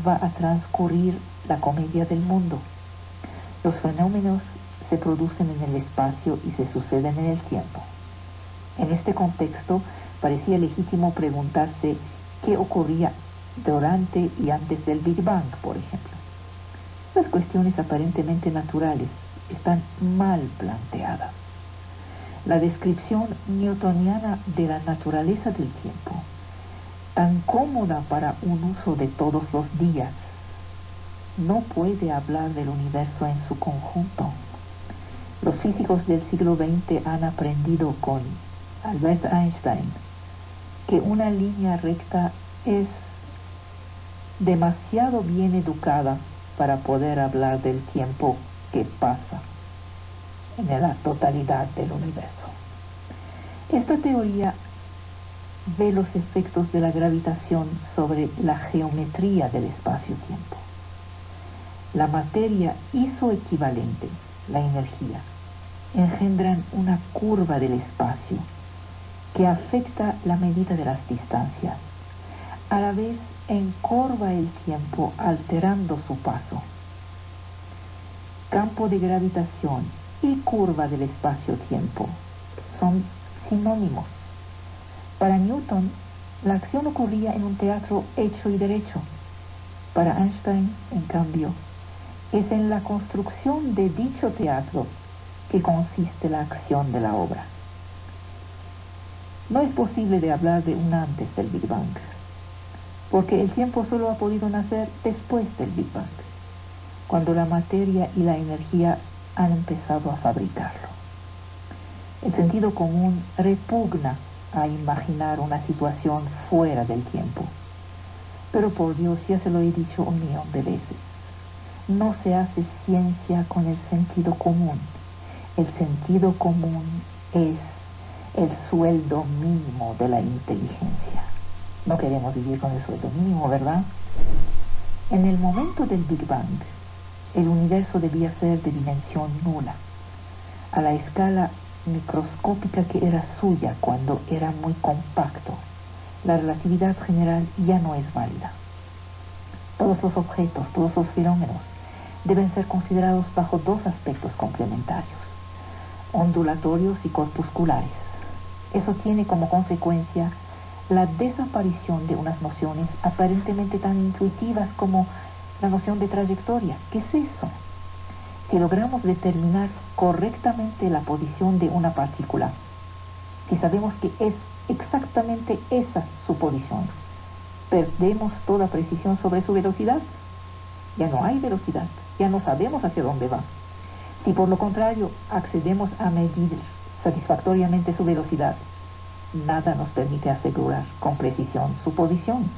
va a transcurrir la comedia del mundo. Los fenómenos se producen en el espacio y se suceden en el tiempo. En este contexto, parecía legítimo preguntarse qué ocurría durante y antes del Big Bang, por ejemplo. Las cuestiones aparentemente naturales están mal planteadas. La descripción newtoniana de la naturaleza del tiempo, tan cómoda para un uso de todos los días, no puede hablar del universo en su conjunto. Los físicos del siglo XX han aprendido con Albert Einstein que una línea recta es demasiado bien educada para poder hablar del tiempo que pasa en la totalidad del universo. Esta teoría ve los efectos de la gravitación sobre la geometría del espacio-tiempo. La materia y su equivalente, la energía, engendran una curva del espacio que afecta la medida de las distancias. A la vez encorva el tiempo alterando su paso. Campo de gravitación y curva del espacio-tiempo son sinónimos. Para Newton, la acción ocurría en un teatro hecho y derecho. Para Einstein, en cambio, es en la construcción de dicho teatro que consiste la acción de la obra. No es posible de hablar de un antes del Big Bang, porque el tiempo solo ha podido nacer después del Big Bang, cuando la materia y la energía han empezado a fabricarlo. El sentido común repugna a imaginar una situación fuera del tiempo. Pero por Dios, ya se lo he dicho 1.000.000 de veces, no se hace ciencia con el sentido común. El sentido común es el sueldo mínimo de la inteligencia. No queremos vivir con el sueldo mínimo, ¿verdad? En el momento del Big Bang, el universo debía ser de dimensión nula, a la escala microscópica que era suya cuando era muy compacto. La relatividad general ya no es válida. Todos los objetos, todos los fenómenos deben ser considerados bajo dos aspectos complementarios, ondulatorios y corpusculares. Eso tiene como consecuencia la desaparición de unas nociones aparentemente tan intuitivas como la noción de trayectoria. ¿Qué es eso? Si logramos determinar correctamente la posición de una partícula, si sabemos que es exactamente esa su posición, perdemos toda precisión sobre su velocidad. Ya no hay velocidad, ya no sabemos hacia dónde va. Si por lo contrario accedemos a medir satisfactoriamente su velocidad, nada nos permite asegurar con precisión su posición.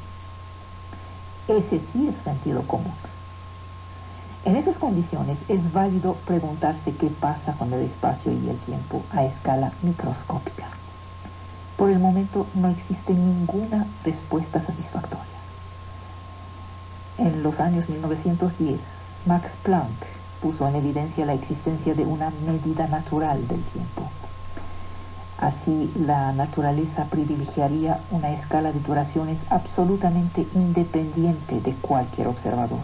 Ese sí es sentido común. En esas condiciones es válido preguntarse qué pasa con el espacio y el tiempo a escala microscópica. Por el momento no existe ninguna respuesta satisfactoria. En los años 1910, Max Planck puso en evidencia la existencia de una medida natural del tiempo. Así, la naturaleza privilegiaría una escala de duraciones absolutamente independiente de cualquier observador,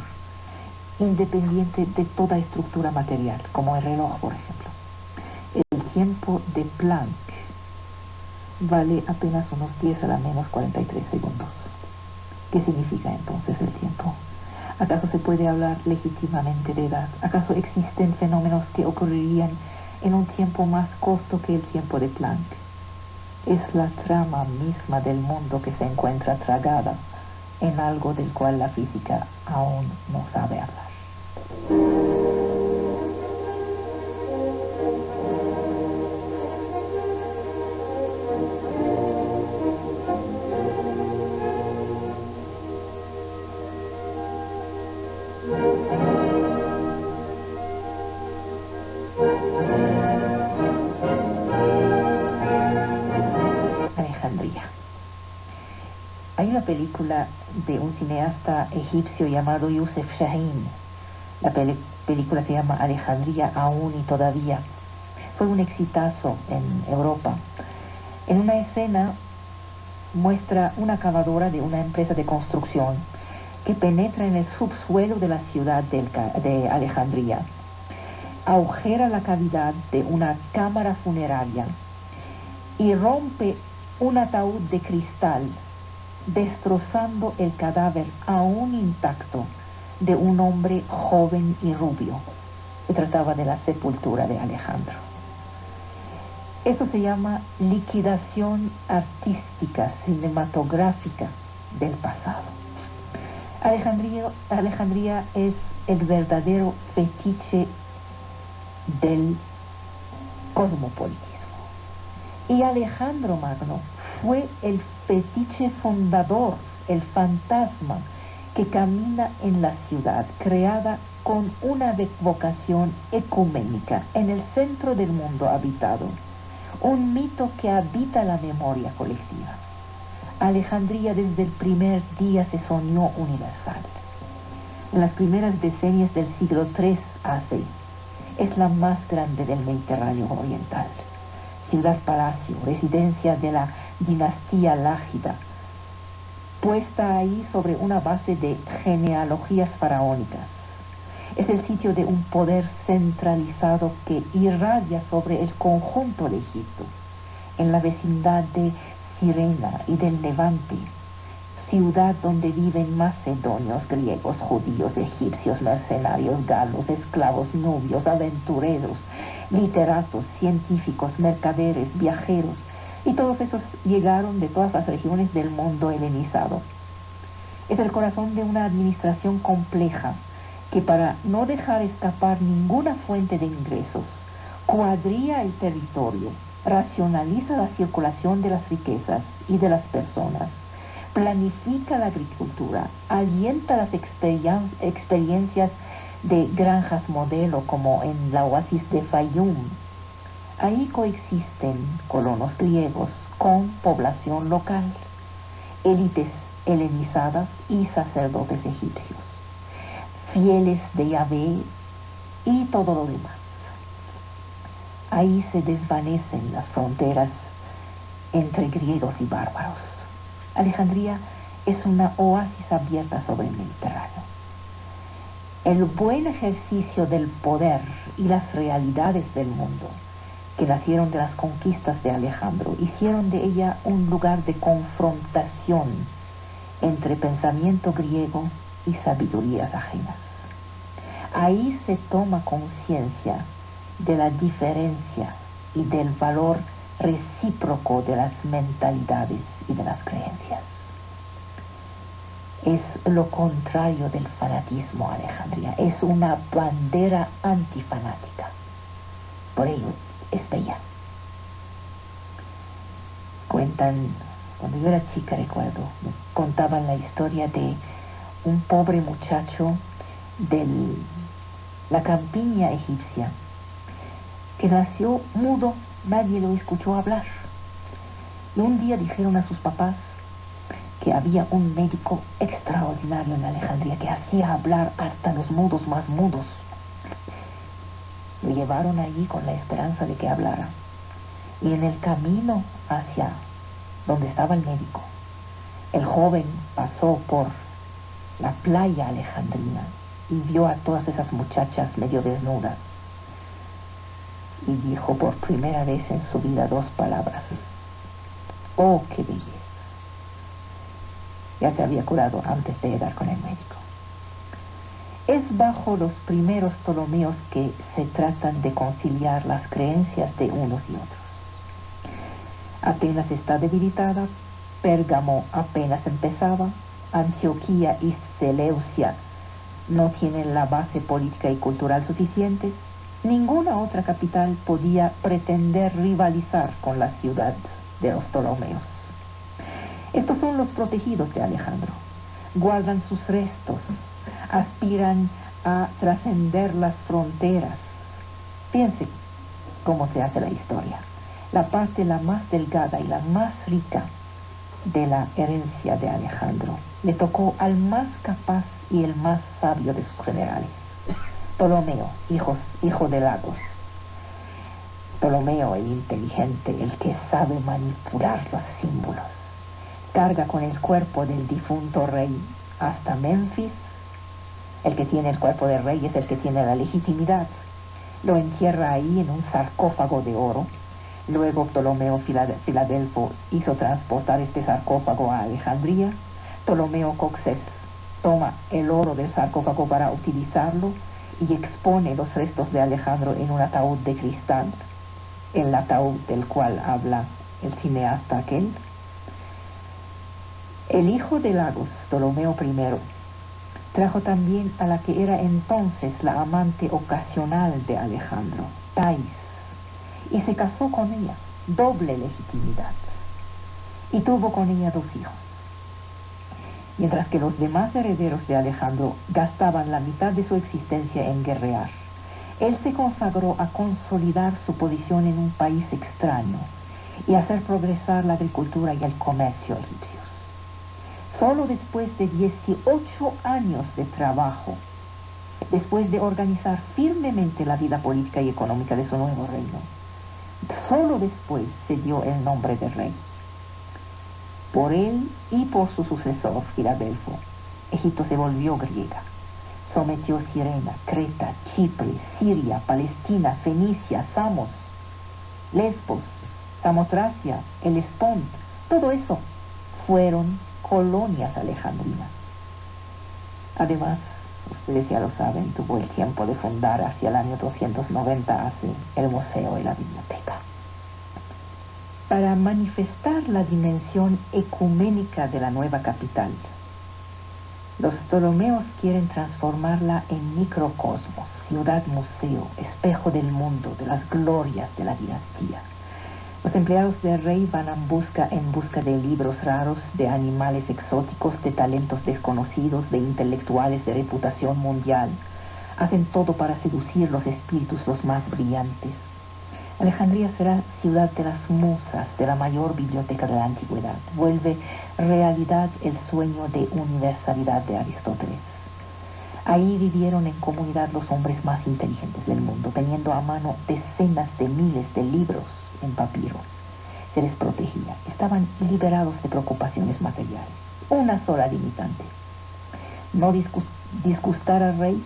independiente de toda estructura material, como el reloj, por ejemplo. El tiempo de Planck vale apenas unos 10 a la menos 43 segundos. ¿Qué significa entonces el tiempo? ¿Acaso se puede hablar legítimamente de edad? ¿Acaso existen fenómenos que ocurrirían en un tiempo más corto que el tiempo de Planck? Es la trama misma del mundo que se encuentra tragada en algo del cual la física aún no sabe hablar. Alejandría. Hay una película de un cineasta egipcio llamado Youssef Chahine. La película se llama Alejandría aún y todavía. Fue un exitazo en Europa. En una escena muestra una cavadora de una empresa de construcción que penetra en el subsuelo de la ciudad de Alejandría. Agujera la cavidad de una cámara funeraria y rompe un ataúd de cristal, destrozando el cadáver aún intacto de un hombre joven y rubio. Se trataba de la sepultura de Alejandro. Eso se llama liquidación artística, cinematográfica del pasado. Alejandría es el verdadero fetiche del cosmopolitismo. Y Alejandro Magno fue el fetiche fundador, el fantasma que camina en la ciudad, creada con una vocación ecuménica en el centro del mundo habitado, un mito que habita la memoria colectiva. Alejandría desde el primer día se soñó universal. En las primeras decenias del siglo III a.C., es la más grande del Mediterráneo oriental. Ciudad-palacio, residencia de la dinastía Lágida, puesta ahí sobre una base de genealogías faraónicas. Es el sitio de un poder centralizado que irradia sobre el conjunto de Egipto, en la vecindad de Cirene y del Levante, ciudad donde viven macedonios, griegos, judíos, egipcios, mercenarios, galos, esclavos, nubios, aventureros, literatos, científicos, mercaderes, viajeros, y todos esos llegaron de todas las regiones del mundo helenizado. Es el corazón de una administración compleja que, para no dejar escapar ninguna fuente de ingresos, cuadría el territorio, racionaliza la circulación de las riquezas y de las personas, planifica la agricultura, alienta las experiencias de granjas modelo como en la oasis de Fayum. Ahí coexisten colonos griegos con población local, élites helenizadas y sacerdotes egipcios, fieles de Yahvé y todo lo demás. Ahí se desvanecen las fronteras entre griegos y bárbaros. Alejandría es una oasis abierta sobre el Mediterráneo. El buen ejercicio del poder y las realidades del mundo que nacieron de las conquistas de Alejandro, hicieron de ella un lugar de confrontación entre pensamiento griego y sabidurías ajenas. Ahí se toma conciencia de la diferencia y del valor recíproco de las mentalidades y de las creencias. Es lo contrario del fanatismo, Alejandría. Es una bandera antifanática. Por ello es bella. Cuentan, cuando yo era chica, recuerdo, me contaban la historia de un pobre muchacho de la campiña egipcia que nació mudo, nadie lo escuchó hablar. Y un día dijeron a sus papás que había un médico extraordinario en Alejandría que hacía hablar hasta los mudos más mudos. Lo llevaron allí con la esperanza de que hablara. Y en el camino hacia donde estaba el médico, el joven pasó por la playa alejandrina y vio a todas esas muchachas medio desnudas. Y dijo por primera vez en su vida 2 palabras: ¡oh, qué belleza! Ya se había curado antes de llegar con el médico. Es bajo los primeros Ptolomeos que se tratan de conciliar las creencias de unos y otros. Atenas está debilitada, Pérgamo apenas empezaba, Antioquía y Seleucia no tienen la base política y cultural suficientes. Ninguna otra capital podía pretender rivalizar con la ciudad de los Ptolomeos. Estos son los protegidos de Alejandro. Guardan sus restos, aspiran a trascender las fronteras. Fíjense cómo se hace la historia. La parte la más delgada y la más rica de la herencia de Alejandro le tocó al más capaz y el más sabio de sus generales, Ptolomeo, hijo de Lagos. Ptolomeo, el inteligente, el que sabe manipular los símbolos, carga con el cuerpo del difunto rey hasta Menfis. El que tiene el cuerpo del rey es el que tiene la legitimidad. Lo entierra ahí en un sarcófago de oro. Luego Ptolomeo Filadelfo hizo transportar este sarcófago a Alejandría. Ptolomeo Coxes toma el oro del sarcófago para utilizarlo y expone los restos de Alejandro en un ataúd de cristal, el ataúd del cual habla el cineasta aquel. El hijo de Lagos, Ptolomeo I, trajo también a la que era entonces la amante ocasional de Alejandro, Thais, y se casó con ella, doble legitimidad, y tuvo con ella 2 hijos. Mientras que los demás herederos de Alejandro gastaban la mitad de su existencia en guerrear, él se consagró a consolidar su posición en un país extraño y hacer progresar la agricultura y el comercio egipcios. Solo después de 18 años de trabajo, después de organizar firmemente la vida política y económica de su nuevo reino, solo después se dio el nombre de rey. Por él y por su sucesor, Filadelfo, Egipto se volvió griega. Sometió Cirene, Creta, Chipre, Siria, Palestina, Fenicia, Samos, Lesbos, Samotracia, el Hellespont. Todo eso fueron colonias alejandrinas. Además, ustedes ya lo saben, tuvo el tiempo de fundar hacia el año 290 hace el museo y la biblioteca. Para manifestar la dimensión ecuménica de la nueva capital, los Ptolomeos quieren transformarla en microcosmos, ciudad-museo, espejo del mundo, de las glorias de la dinastía. Los empleados del rey van en busca de libros raros, de animales exóticos, de talentos desconocidos, de intelectuales de reputación mundial. Hacen todo para seducir los espíritus los más brillantes. Alejandría será ciudad de las musas, de la mayor biblioteca de la antigüedad. Vuelve realidad el sueño de universalidad de Aristóteles. Ahí vivieron en comunidad los hombres más inteligentes del mundo, teniendo a mano decenas de miles de libros en papiro. Se les protegía. Estaban liberados de preocupaciones materiales. Una sola limitante: no disgustar al rey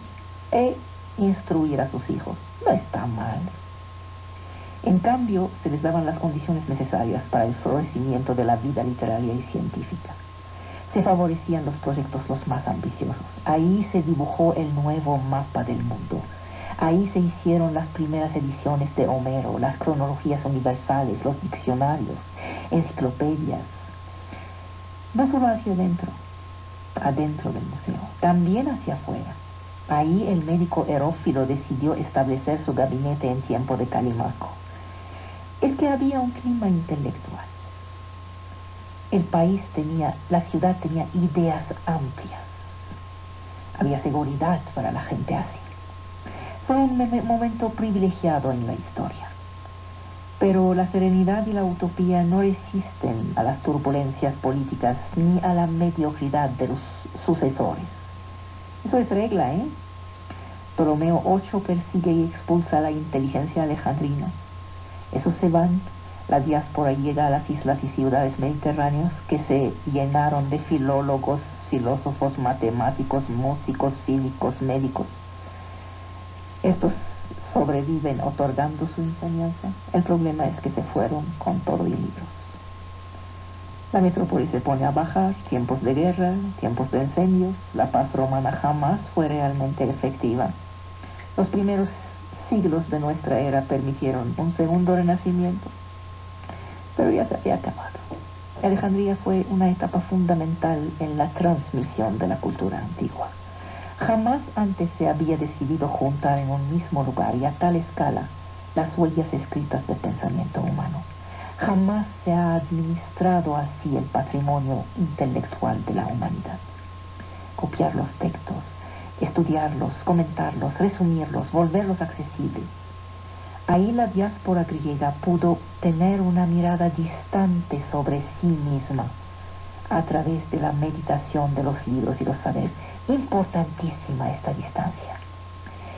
e instruir a sus hijos. No está mal. En cambio, se les daban las condiciones necesarias para el florecimiento de la vida literaria y científica. Se favorecían los proyectos los más ambiciosos. Ahí se dibujó el nuevo mapa del mundo. Ahí se hicieron las primeras ediciones de Homero, las cronologías universales, los diccionarios, enciclopedias. No solo hacia adentro del museo, también hacia afuera. Ahí el médico Herófilo decidió establecer su gabinete en tiempo de Calímaco. Es que había un clima intelectual. La ciudad tenía ideas amplias. Había seguridad para la gente así. Fue un momento privilegiado en la historia. Pero la serenidad y la utopía no resisten a las turbulencias políticas ni a la mediocridad de los sucesores. Eso es regla, ¿eh? Ptolomeo VIII persigue y expulsa a la inteligencia alejandrina. Esos se van, la diáspora llega a las islas y ciudades mediterráneas que se llenaron de filólogos, filósofos, matemáticos, músicos, físicos, médicos. Estos sobreviven otorgando su enseñanza. El problema es que se fueron con todo y libros. La metrópoli se pone a bajar, tiempos de guerra, tiempos de incendios. La paz romana jamás fue realmente efectiva. Los primeros siglos de nuestra era permitieron un segundo renacimiento, pero ya se había acabado. Alejandría fue una etapa fundamental en la transmisión de la cultura antigua. Jamás antes se había decidido juntar en un mismo lugar y a tal escala las huellas escritas del pensamiento humano. Jamás se ha administrado así el patrimonio intelectual de la humanidad. Copiar los textos, estudiarlos, comentarlos, resumirlos, volverlos accesibles. Ahí la diáspora griega pudo tener una mirada distante sobre sí misma a través de la meditación de los libros y los saberes. Importantísima esta distancia.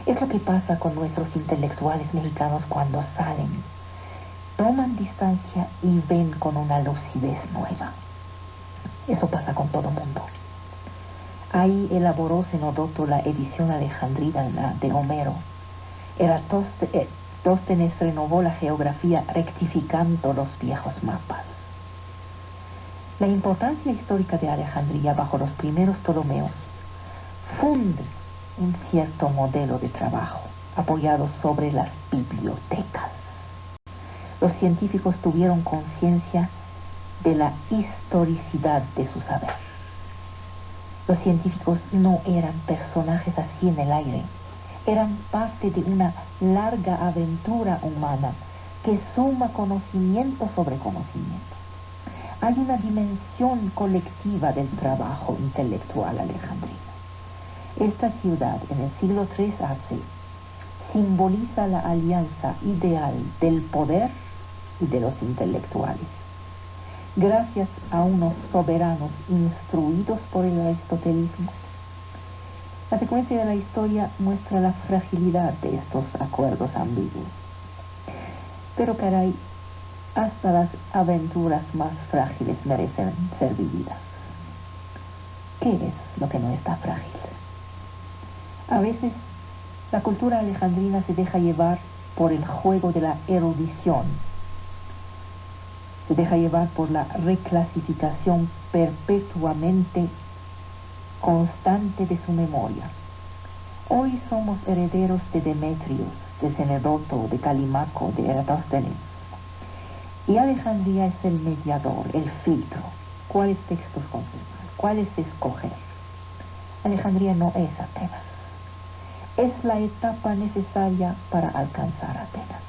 Es lo que pasa con nuestros intelectuales mexicanos cuando salen. Toman distancia y ven con una lucidez nueva. Eso pasa con todo mundo. Ahí elaboró Zenodoto la edición alejandrina de Homero. Eratóstenes renovó la geografía rectificando los viejos mapas. La importancia histórica de Alejandría bajo los primeros Ptolomeos funde un cierto modelo de trabajo apoyado sobre las bibliotecas. Los científicos tuvieron conciencia de la historicidad de su saber. Los científicos no eran personajes así en el aire, eran parte de una larga aventura humana que suma conocimiento sobre conocimiento. Hay una dimensión colectiva del trabajo intelectual alejandrino. Esta ciudad, en el siglo III a.C., simboliza la alianza ideal del poder y de los intelectuales. Gracias a unos soberanos instruidos por el aristotelismo, la secuencia de la historia muestra la fragilidad de estos acuerdos ambiguos. Pero caray, hasta las aventuras más frágiles merecen ser vividas. ¿Qué es lo que no está frágil? A veces la cultura alejandrina se deja llevar por el juego de la erudición, se deja llevar por la reclasificación perpetuamente constante de su memoria. Hoy somos herederos de Demetrios, de Zenodoto, de Calímaco, de Eratóstenes. Y Alejandría es el mediador, el filtro. ¿Cuáles textos conservar? ¿Cuáles escoger? Alejandría no es Atenas. Es la etapa necesaria para alcanzar Atenas.